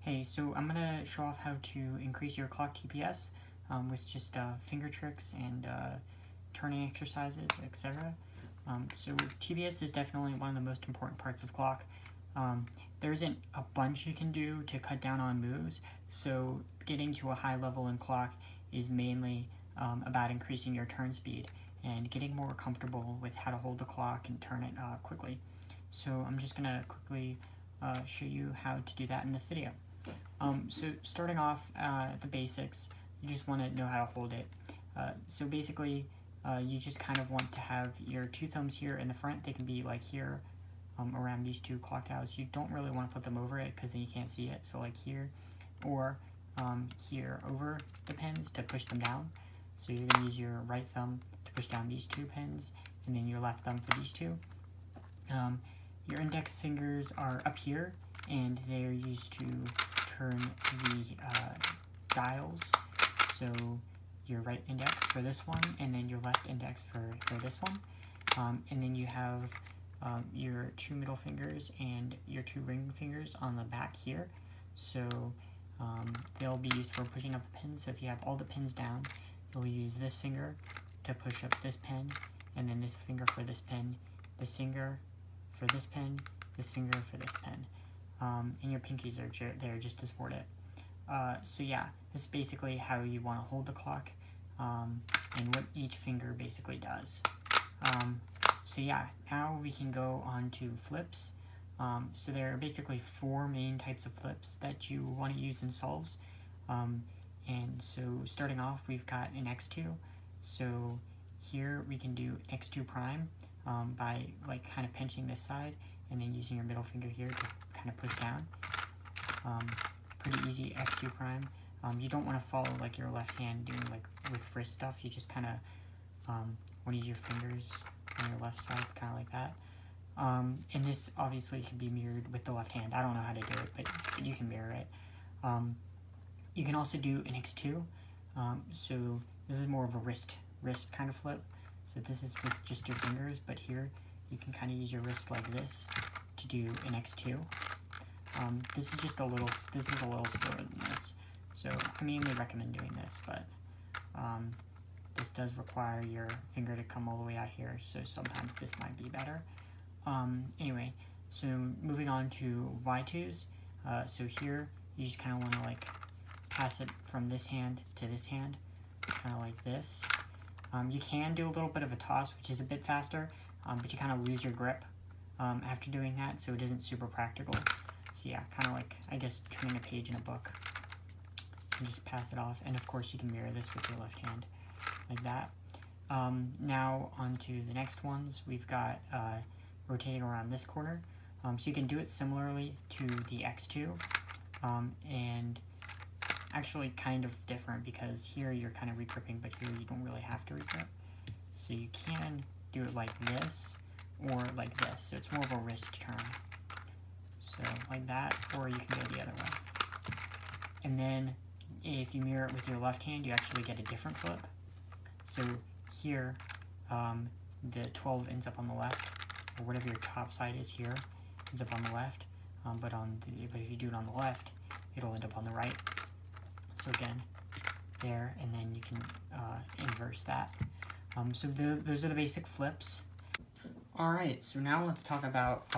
Hey, so I'm going to show off how to increase your clock TPS with just finger tricks and turning exercises, etc. So TPS is definitely one of the most important parts of clock. There isn't a bunch you can do to cut down on moves, so getting to a high level in clock is mainly about increasing your turn speed and getting more comfortable with how to hold the clock and turn it quickly. So I'm just going to quickly show you how to do that in this video. So starting off at the basics, you just want to know how to hold it. So basically, you just kind of want to have your two thumbs here in the front. They can be like here around these two clock dials. You don't really want to put them over it because then you can't see it. So like here or here over the pins to push them down. So you're going to use your right thumb to push down these two pins and then your left thumb for these two. Your index fingers are up here and they're used to turn the dials. So your right index for this one and then your left index for this one. And then you have your two middle fingers and your two ring fingers on the back here. So they'll be used for pushing up the pins. So if you have all the pins down, you'll use this finger to push up this pin, and then this finger for this pin, this finger for this pin, this finger for this pin. And your pinkies are there just to support it. So yeah, this is basically how you want to hold the clock and what each finger basically does. So yeah, now we can go on to flips. So there are basically four main types of flips that you want to use in solves. And so starting off, we've got an x2. So here we can do x2 prime by like kind of pinching this side and then using your middle finger here to kind of push down. Pretty easy x2 prime. You don't want to follow like your left hand doing like with wrist stuff. You just kind of want to use your fingers on your left side, kind of like that. And this obviously can be mirrored with the left hand. I don't know how to do it, but you can mirror it. You can also do an x2. So this is more of a wrist kind of flip. So this is with just your fingers, but here you can kind of use your wrist like this to do an x2. This is a little slower than this. So I mainly recommend doing this, but this does require your finger to come all the way out here, so sometimes this might be better. Anyway, so moving on to Y2s. So here you just kind of want to like pass it from this hand to this hand, kind of like this. You can do a little bit of a toss, which is a bit faster, but you kind of lose your grip after doing that, so it isn't super practical. So yeah, kind of like, I guess, turning a page in a book. You just pass it off, and of course you can mirror this with your left hand, like that. Now on to the next ones. We've got rotating around this corner. So you can do it similarly to the x2, and actually kind of different because here you're kind of regripping, but here you don't really have to regrip. So you can do it like this or like this. So it's more of a wrist turn. So like that, or you can go the other way. And then if you mirror it with your left hand, you actually get a different flip. So here, the 12 ends up on the left, or whatever your top side is here ends up on the left. But if you do it on the left, it'll end up on the right. So again, there, and then you can inverse that. So those are the basic flips. Alright, so now let's talk about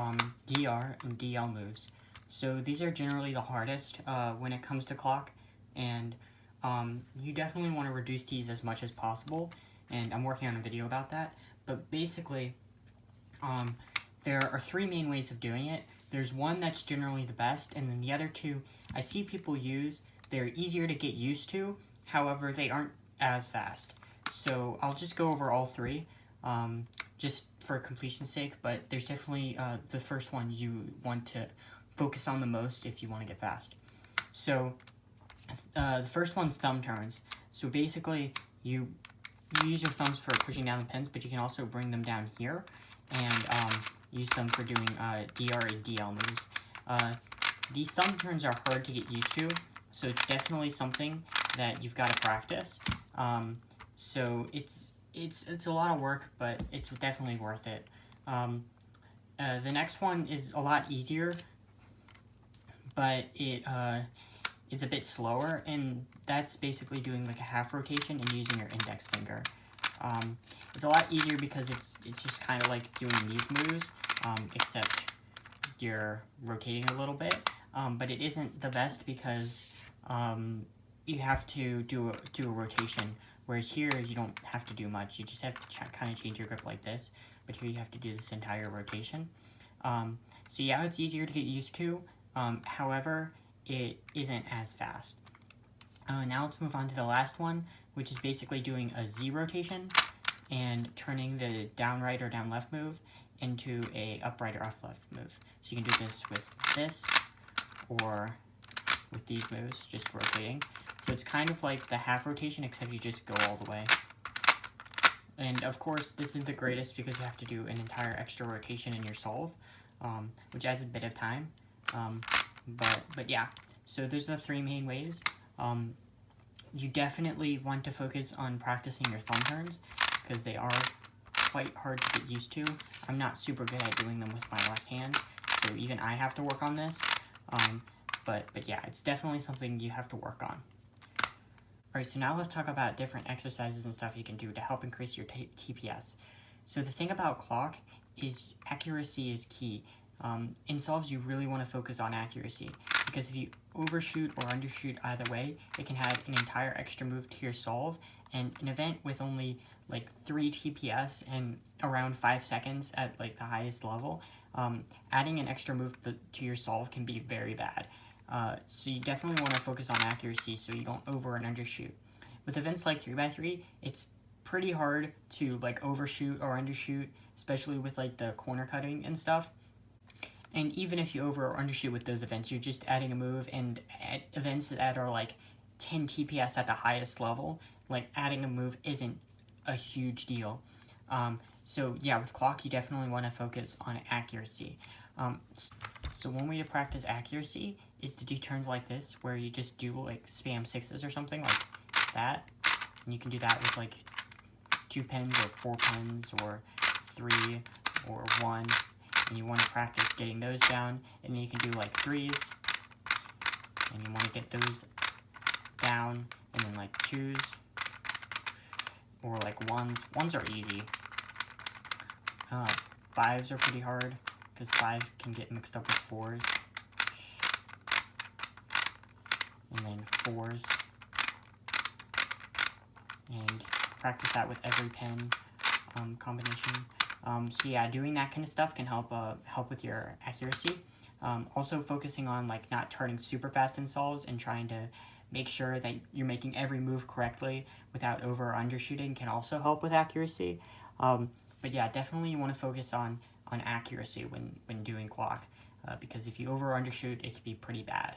DR and DL moves. So these are generally the hardest when it comes to clock, and you definitely want to reduce these as much as possible, and I'm working on a video about that. But basically, there are three main ways of doing it. There's one that's generally the best, and then the other two I see people use. They're easier to get used to, however, they aren't as fast. So I'll just go over all three, just for completion's sake, but there's definitely the first one you want to focus on the most if you want to get fast. So the first one's thumb turns. So basically, you use your thumbs for pushing down the pins, but you can also bring them down here and use them for doing DR and DL moves. These thumb turns are hard to get used to, so it's definitely something that you've got to practice. So it's a lot of work, but it's definitely worth it. The next one is a lot easier, but it's a bit slower, and that's basically doing like a half rotation and using your index finger. It's a lot easier because it's just kind of like doing these moves, except you're rotating a little bit, but it isn't the best because you have to do a rotation, whereas here you don't have to do much. You just have to kind of change your grip like this, but here you have to do this entire rotation. So yeah, it's easier to get used to, however, it isn't as fast. Now let's move on to the last one, which is basically doing a Z rotation and turning the down right or down left move into a up right or up left move. So you can do this with this, or with these moves, just rotating. So it's kind of like the half rotation, except you just go all the way. And of course, this isn't the greatest because you have to do an entire extra rotation in your solve, which adds a bit of time. But yeah, so those are the three main ways. You definitely want to focus on practicing your thumb turns, because they are quite hard to get used to. I'm not super good at doing them with my left hand, so even I have to work on this. But yeah, it's definitely something you have to work on. Alright, so now let's talk about different exercises and stuff you can do to help increase your TPS. So the thing about clock is accuracy is key. In solves, you really want to focus on accuracy, because if you overshoot or undershoot either way, it can add an entire extra move to your solve, and an event with only like 3 TPS and around 5 seconds at like the highest level, adding an extra move to your solve can be very bad. So you definitely want to focus on accuracy so you don't over and undershoot. With events like 3x3, it's pretty hard to like overshoot or undershoot, especially with like the corner cutting and stuff. And even if you over or undershoot with those events, you're just adding a move, and at events that are like 10 TPS at the highest level, like adding a move isn't a huge deal. So yeah, with clock, you definitely want to focus on accuracy. So one way to practice accuracy is to do turns like this, where you just do like spam 6s or something like that. And you can do that with like 2 pins or 4 pins or 3 or 1. And you want to practice getting those down, and then you can do like 3s, and you want to get those down, and then like 2s, or like 1s. 1s are easy. 5s are pretty hard, because 5s can get mixed up with 4s, and then 4s, and practice that with every pin combination. So yeah, doing that kind of stuff can help with your accuracy. Also focusing on like not turning super fast in solves and trying to make sure that you're making every move correctly without over or undershooting can also help with accuracy. But yeah, definitely you want to focus on accuracy when doing clock, because if you over or undershoot, it can be pretty bad.